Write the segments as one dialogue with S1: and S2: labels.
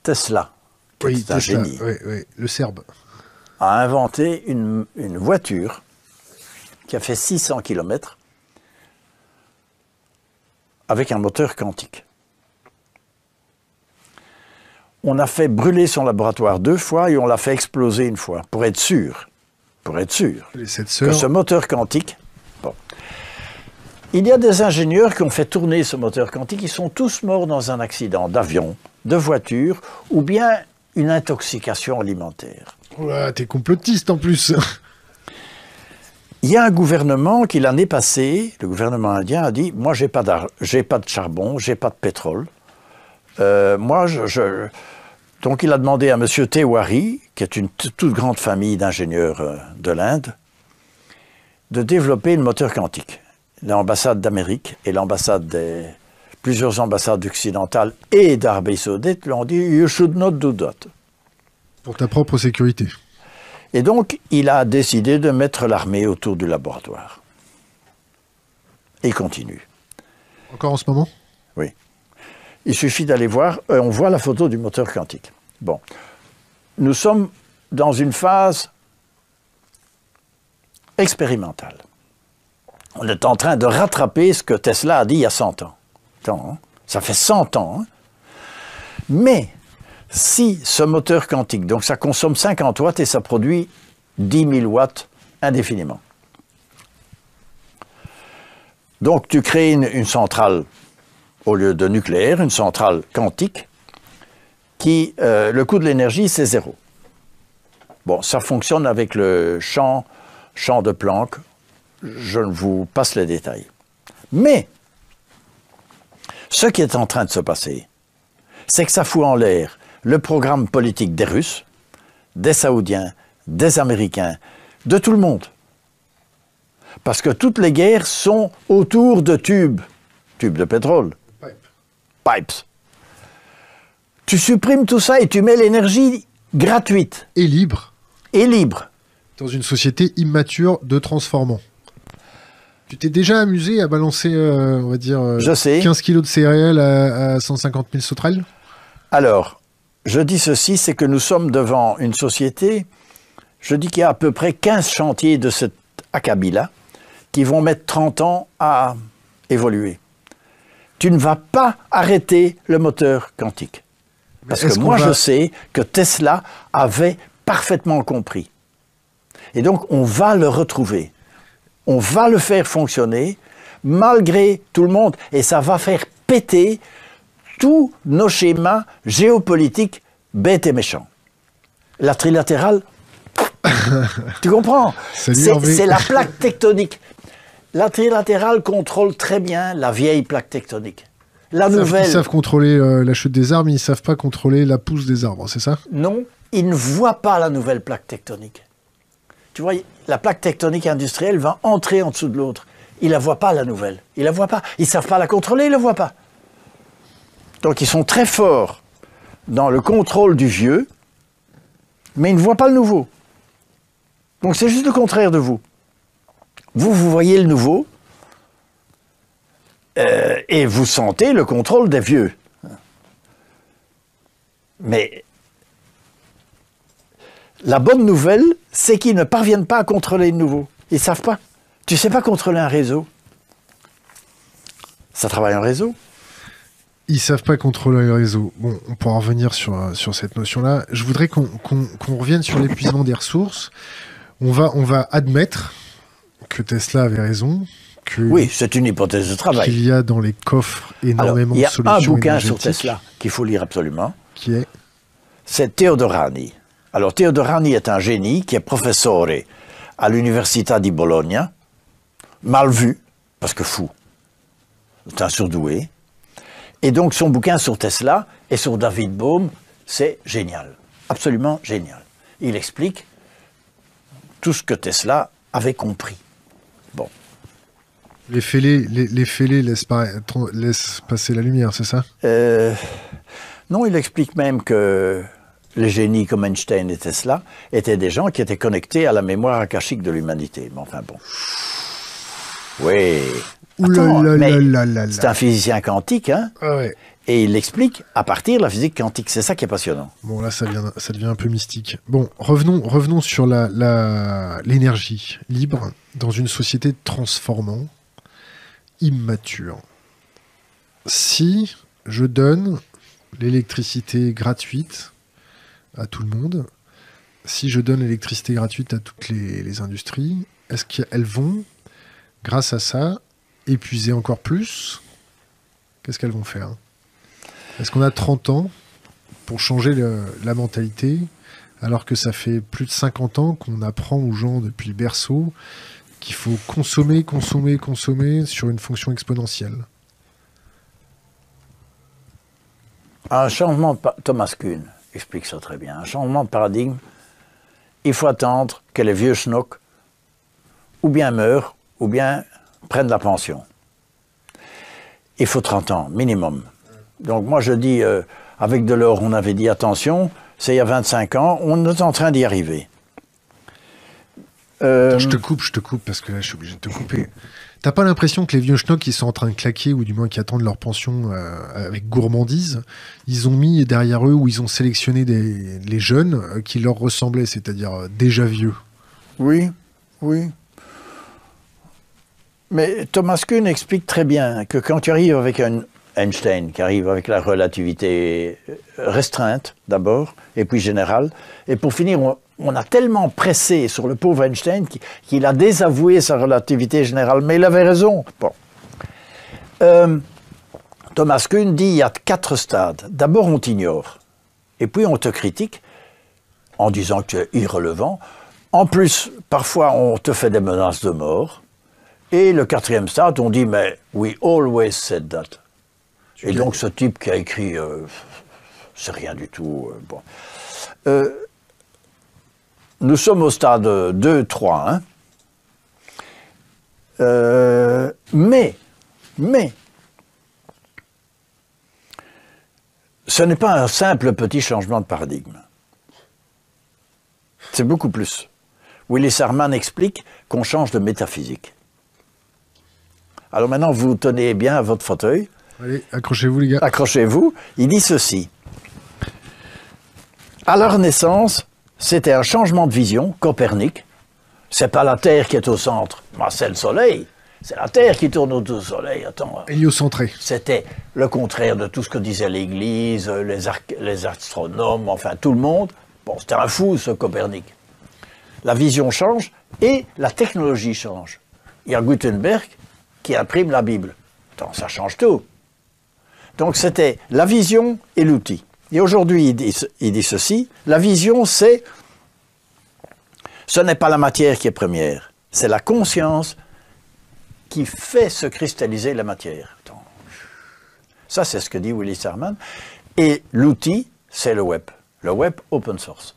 S1: Tesla, qui est un génie,
S2: le Serbe,
S1: a inventé une voiture qui a fait 600 km avec un moteur quantique. On a fait brûler son laboratoire 2 fois et on l'a fait exploser 1 fois, pour être sûr que ce moteur quantique... Bon. Il y a des ingénieurs qui ont fait tourner ce moteur quantique, ils sont tous morts dans un accident d'avion, de voiture, ou bien une intoxication alimentaire.
S2: Ouais, t'es complotiste en plus.
S1: Il y a un gouvernement qui, l'année passée, le gouvernement indien a dit « Moi, j'ai pas de charbon, j'ai pas de pétrole. Donc, il a demandé à M. Tewari, qui est une toute grande famille d'ingénieurs de l'Inde, de développer le moteur quantique. L'ambassade d'Amérique et plusieurs ambassades occidentales et d'Arabie Saoudite lui ont dit « You should not do that ».
S2: Pour ta propre sécurité.
S1: Et donc, il a décidé de mettre l'armée autour du laboratoire. Et il continue.
S2: Encore en ce moment?
S1: Oui. Il suffit d'aller voir, on voit la photo du moteur quantique. Bon. Nous sommes dans une phase expérimentale. On est en train de rattraper ce que Tesla a dit il y a 100 ans. Attends, hein? Ça fait 100 ans. Hein? Mais, si ce moteur quantique, donc ça consomme 50 watts et ça produit 10 000 watts indéfiniment. Donc tu crées une centrale, au lieu de nucléaire, une centrale quantique, qui, le coût de l'énergie, c'est 0. Bon, ça fonctionne avec le champ de Planck. Je vous passe les détails. Mais, ce qui est en train de se passer, c'est que ça fout en l'air le programme politique des Russes, des Saoudiens, des Américains, de tout le monde. Parce que toutes les guerres sont autour de tubes de pétrole, pipes. Tu supprimes tout ça et tu mets l'énergie gratuite.
S2: Et libre.
S1: Et libre.
S2: Dans une société immature de transformants. Tu t'es déjà amusé à balancer, on va dire, 15 kilos de céréales à 150 000 sauterelles?
S1: Alors, je dis ceci, c'est que nous sommes devant une société, je dis qu'il y a à peu près 15 chantiers de cet acabit-là qui vont mettre 30 ans à évoluer. Tu ne vas pas arrêter le moteur quantique. Parce que moi, je sais que Tesla avait parfaitement compris. Et donc, on va le retrouver. On va le faire fonctionner malgré tout le monde. Et ça va faire péter tous nos schémas géopolitiques bêtes et méchants. La trilatérale, tu comprends? C'est la plaque tectonique. La trilatérale contrôle très bien la vieille plaque tectonique. La nouvelle...
S2: Ils savent contrôler la chute des arbres, mais ils ne savent pas contrôler la pousse des arbres, c'est ça?
S1: Non, ils ne voient pas la nouvelle plaque tectonique. Tu vois, la plaque tectonique industrielle va entrer en dessous de l'autre. Ils ne la voient pas, la nouvelle. Ils ne la voient pas. Ils ne savent pas la contrôler, ils ne la voient pas. Donc ils sont très forts dans le contrôle du vieux, mais ils ne voient pas le nouveau. Donc c'est juste le contraire de vous. Vous voyez le nouveau, et vous sentez le contrôle des vieux. Mais la bonne nouvelle, c'est qu'ils ne parviennent pas à contrôler le nouveau. Ils ne savent pas. Tu ne sais pas contrôler un réseau. Ça travaille en réseau.
S2: Ils ne savent pas contrôler le réseau. Bon, on pourra revenir sur cette notion-là. Je voudrais qu'on revienne sur l'épuisement des ressources. On va admettre que Tesla avait raison.
S1: Oui, c'est une hypothèse de travail.
S2: Qu'il y a dans les coffres énormément de solutions énergétiques.
S1: Il y a un bouquin sur Tesla qu'il faut lire absolument.
S2: Qui est? C'est
S1: Teodorani. Alors, Teodorani est un génie qui est professeur à l'Università di Bologna, mal vu, parce que fou. C'est un surdoué. Et donc, son bouquin sur Tesla et sur David Bohm, c'est génial. Absolument génial. Il explique tout ce que Tesla avait compris. Bon.
S2: Les fêlés laissent passer la lumière, c'est ça?
S1: Non, il explique même que les génies comme Einstein et Tesla étaient des gens qui étaient connectés à la mémoire akashique de l'humanité. Mais enfin bon. Oui. Attends, mais c'est un physicien quantique, hein?
S2: Ah ouais.
S1: Et il l'explique à partir de la physique quantique. C'est ça qui est passionnant.
S2: Bon, là, ça devient un peu mystique. Bon, revenons sur l'énergie libre dans une société transformant, immature. Si je donne l'électricité gratuite à tout le monde, si je donne l'électricité gratuite à toutes les industries, est-ce qu'elles vont, grâce à ça, épuiser encore plus? Qu'est-ce qu'elles vont faire? Est-ce qu'on a 30 ans pour changer la mentalité, alors que ça fait plus de 50 ans qu'on apprend aux gens depuis le berceau qu'il faut consommer, consommer, consommer sur une fonction exponentielle?
S1: Un changement de Thomas Kuhn explique ça très bien. Un changement de paradigme, il faut attendre que les vieux schnocks ou bien meurent, ou bien prennent la pension. Il faut 30 ans, minimum. Donc moi je dis, avec Delors, on avait dit attention, c'est il y a 25 ans, on est en train d'y arriver.
S2: Je te coupe, parce que là je suis obligé de te couper. T'as pas l'impression que les vieux schnocks qui sont en train de claquer, ou du moins qui attendent leur pension avec gourmandise, ils ont mis derrière eux, ou ils ont sélectionné les jeunes qui leur ressemblaient, c'est-à-dire déjà vieux?
S1: Oui, oui. Mais Thomas Kuhn explique très bien que quand tu arrives avec un Einstein, qui arrive avec la relativité restreinte d'abord, et puis générale, et pour finir, on a tellement pressé sur le pauvre Einstein qu'il a désavoué sa relativité générale, mais il avait raison. Bon. Thomas Kuhn dit il y a 4 stades. D'abord, on t'ignore, et puis on te critique en disant que tu es irrelevant. En plus, parfois, on te fait des menaces de mort. Et le 4e stade, on dit, mais we always said that. Et donc, ce type qui a écrit, c'est rien du tout. Bon. Nous sommes au stade 2, 3. Hein. Mais, ce n'est pas un simple petit changement de paradigme. C'est beaucoup plus. Willis Harman explique qu'on change de métaphysique. Alors maintenant, vous tenez bien à votre fauteuil.
S2: Allez, accrochez-vous les gars.
S1: Accrochez-vous. Il dit ceci. À la Renaissance, c'était un changement de vision, Copernic. C'est pas la Terre qui est au centre, c'est le Soleil. C'est la Terre qui tourne autour du Soleil. Attends.
S2: Héliocentré.
S1: C'était le contraire de tout ce que disait l'Église, les astronomes, enfin tout le monde. Bon, c'était un fou ce Copernic. La vision change et la technologie change. Il y a Gutenberg qui imprime la Bible. Attends, ça change tout. Donc c'était la vision et l'outil. Et aujourd'hui, il dit ceci, la vision, ce n'est pas la matière qui est première, c'est la conscience qui fait se cristalliser la matière. Attends. Ça, c'est ce que dit Willis Harman. Et l'outil, c'est le web open source.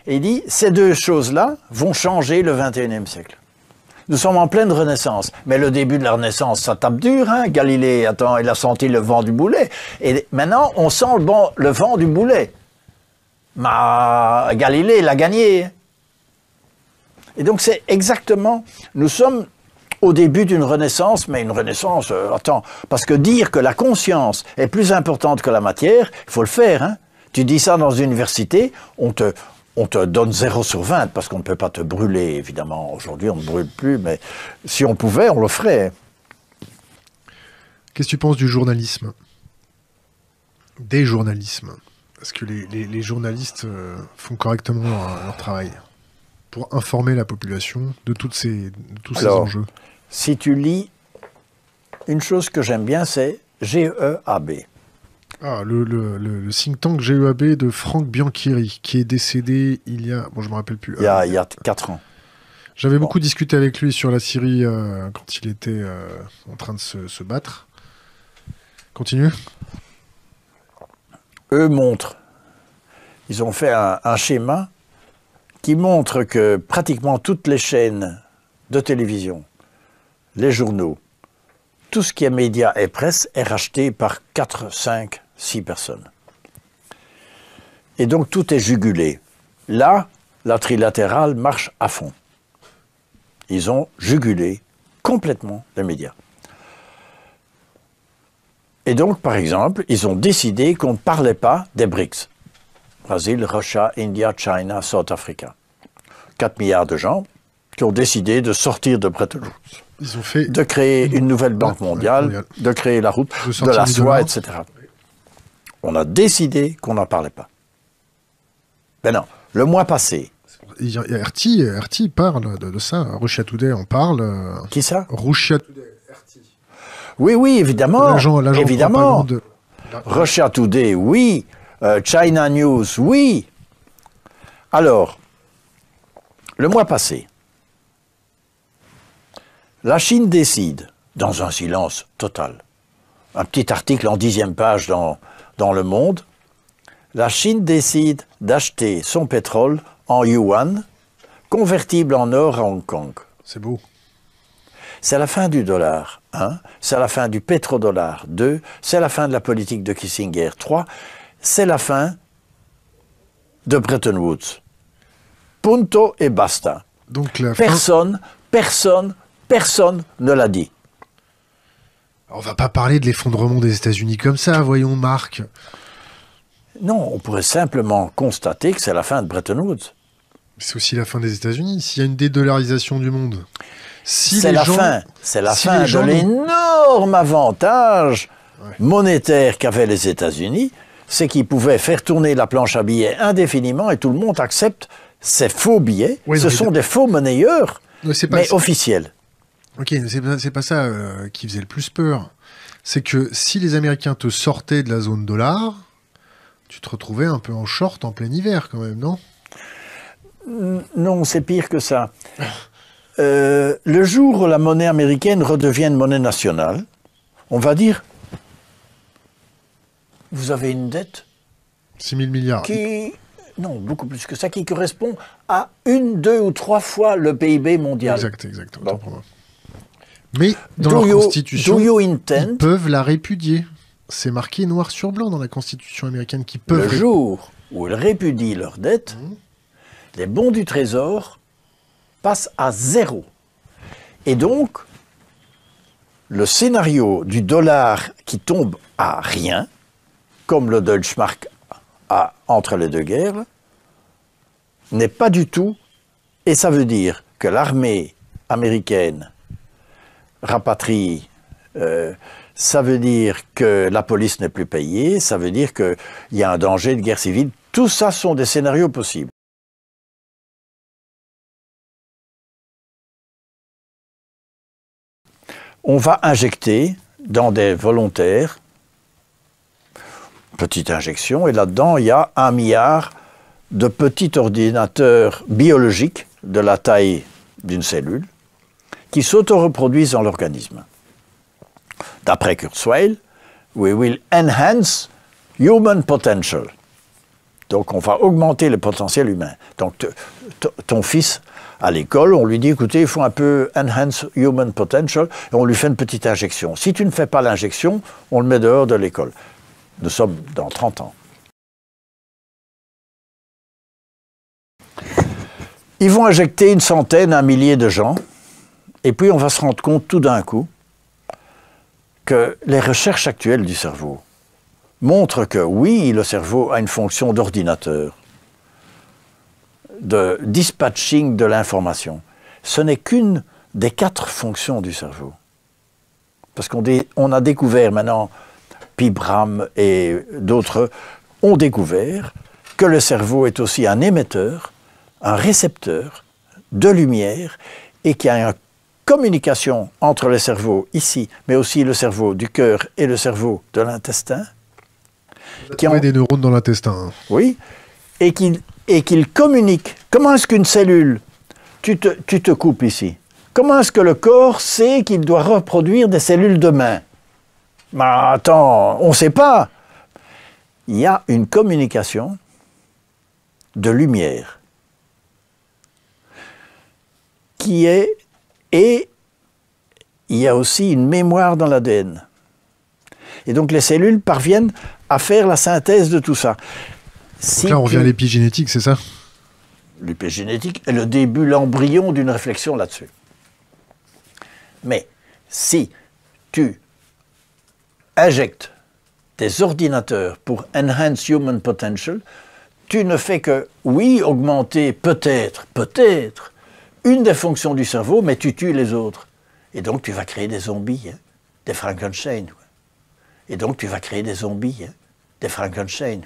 S1: Et il dit, ces deux choses-là vont changer le 21e siècle. Nous sommes en pleine Renaissance, mais le début de la Renaissance, ça tape dur, hein. Galilée, attends, il a senti le vent du boulet, et maintenant, on sent le vent du boulet. Mais Galilée, il a gagné. Et donc, c'est exactement, nous sommes au début d'une Renaissance, mais une Renaissance, attends, parce que dire que la conscience est plus importante que la matière, il faut le faire, hein. Tu dis ça dans une université, on te donne 0 sur 20, parce qu'on ne peut pas te brûler, évidemment. Aujourd'hui, on ne brûle plus, mais si on pouvait, on le ferait.
S2: Qu'est-ce que tu penses du journalisme? Des journalismes? Est-ce que les journalistes font correctement leur travail pour informer la population de tous ces enjeux?
S1: Si tu lis, une chose que j'aime bien, c'est GEAB.
S2: Ah, le think tank GEAB de Franck Bianchiri, qui est décédé il y a... Bon, je me rappelle plus.
S1: Il y a 4 ans.
S2: J'avais beaucoup discuté avec lui sur la Syrie quand il était en train de se battre. Continue.
S1: Eux montrent, ils ont fait un schéma qui montre que pratiquement toutes les chaînes de télévision, les journaux, tout ce qui est médias et presse est racheté par 4, 5, 6 personnes. Et donc tout est jugulé. Là, la trilatérale marche à fond. Ils ont jugulé complètement les médias. Et donc, par exemple, ils ont décidé qu'on ne parlait pas des BRICS. Brésil, Russia, India, China, South Africa. 4 milliards de gens qui ont décidé de sortir de Bretton Woods.
S2: Ils ont fait
S1: de créer une nouvelle banque mondiale, de créer la route de la soie, etc. On a décidé qu'on n'en parlait pas. Ben non, le mois passé.
S2: RT parle de ça. Russia Today en parle.
S1: Qui ça?
S2: Russia Today. RT.
S1: Oui, évidemment.
S2: L'agent
S1: évidemment.
S2: De...
S1: Russia Today, oui. China News, oui. Alors, le mois passé, la Chine décide, dans un silence total, un petit article en 10e page dans Le Monde, la Chine décide d'acheter son pétrole en yuan, convertible en or à Hong Kong.
S2: C'est beau.
S1: C'est la fin du dollar, 1, c'est la fin du pétrodollar, 2, c'est la fin de la politique de Kissinger, 3, c'est la fin de Bretton Woods. Punto et basta.
S2: Donc la
S1: Personne ne l'a dit.
S2: On va pas parler de l'effondrement des États-Unis comme ça, voyons, Marc.
S1: Non, on pourrait simplement constater que c'est la fin de Bretton Woods.
S2: C'est aussi la fin des États-Unis. S'il y a une dédollarisation du monde,
S1: c'est la fin de l'énorme avantage monétaire qu'avaient les États-Unis, c'est qu'ils pouvaient faire tourner la planche à billets indéfiniment et tout le monde accepte ces faux billets. Ce sont des faux monnayeurs, mais officiels.
S2: Ok, c'est pas ça qui faisait le plus peur. C'est que si les Américains te sortaient de la zone dollar, tu te retrouvais un peu en short en plein hiver quand même, non?
S1: Non, c'est pire que ça. Le jour où la monnaie américaine redevient une monnaie nationale, on va dire, vous avez une dette
S2: 6 000 milliards.
S1: Non, beaucoup plus que ça, qui correspond à 1, 2 ou 3 fois le PIB mondial.
S2: Exact.
S1: Bon.
S2: Mais dans leur constitution,
S1: ils
S2: peuvent la répudier. C'est marqué noir sur blanc dans la constitution américaine qu'ils peuvent...
S1: Le jour où ils répudient leur dette, les bons du Trésor passent à 0. Et donc, le scénario du dollar qui tombe à rien, comme le Deutschmark entre les deux guerres, n'est pas du tout... Et ça veut dire que l'armée américaine rapatrie, ça veut dire que la police n'est plus payée, ça veut dire qu'il y a un danger de guerre civile. Tout ça sont des scénarios possibles. On va injecter dans des volontaires, petite injection, et là-dedans, il y a 1 milliard de petits ordinateurs biologiques de la taille d'une cellule, qui s'auto-reproduisent dans l'organisme. D'après Kurzweil, we will enhance human potential. Donc on va augmenter le potentiel humain. Donc ton fils, à l'école, on lui dit, écoutez, il faut un peu enhance human potential, et on lui fait une petite injection. Si tu ne fais pas l'injection, on le met dehors de l'école. Nous sommes dans 30 ans. Ils vont injecter 100, 1 millier de gens, et puis on va se rendre compte tout d'un coup que les recherches actuelles du cerveau montrent que oui, le cerveau a une fonction d'ordinateur, de dispatching de l'information. Ce n'est qu'une des 4 fonctions du cerveau. Parce qu'on a découvert maintenant, Pibram et d'autres ont découvert que le cerveau est aussi un émetteur, un récepteur de lumière et qu'il y a une communication entre le cerveau ici, mais aussi le cerveau du cœur et le cerveau de l'intestin.
S2: Qui ont des neurones dans l'intestin.
S1: Oui, et qu'ils communiquent. Comment est-ce qu'une cellule, tu te coupes ici, comment est-ce que le corps sait qu'il doit reproduire des cellules de main? Ben, attends, on ne sait pas. Il y a une communication de lumière qui est... Et il y a aussi une mémoire dans l'ADN. Et donc les cellules parviennent à faire la synthèse de tout ça.
S2: Donc là, on revient à l'épigénétique, c'est ça?
S1: L'épigénétique est le début, l'embryon d'une réflexion là-dessus. Mais si tu injectes des ordinateurs pour Enhance Human Potential, tu ne fais que, oui, augmenter peut-être, une des fonctions du cerveau, mais tu tues les autres. Et donc tu vas créer des zombies, hein, des Frankenstein. Et donc tu vas créer des zombies, hein, des Frankenstein.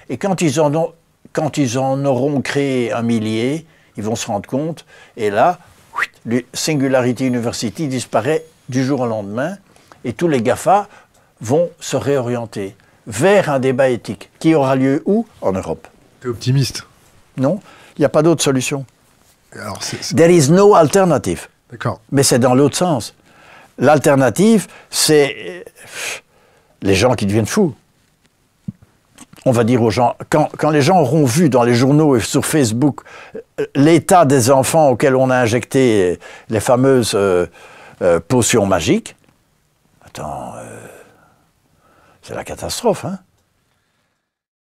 S1: Et quand ils en auront créé un millier, ils vont se rendre compte, et là, le Singularity University disparaît du jour au lendemain, et tous les GAFA vont se réorienter vers un débat éthique qui aura lieu où? En Europe.
S2: T'es optimiste?
S1: Non, il n'y a pas d'autre solution.
S2: Alors,
S1: There is no alternative.
S2: D'accord.
S1: Mais c'est dans l'autre sens. L'alternative, c'est les gens qui deviennent fous. On va dire aux gens, quand les gens auront vu dans les journaux et sur Facebook l'état des enfants auxquels on a injecté les fameuses potions magiques, attends, c'est la catastrophe, hein.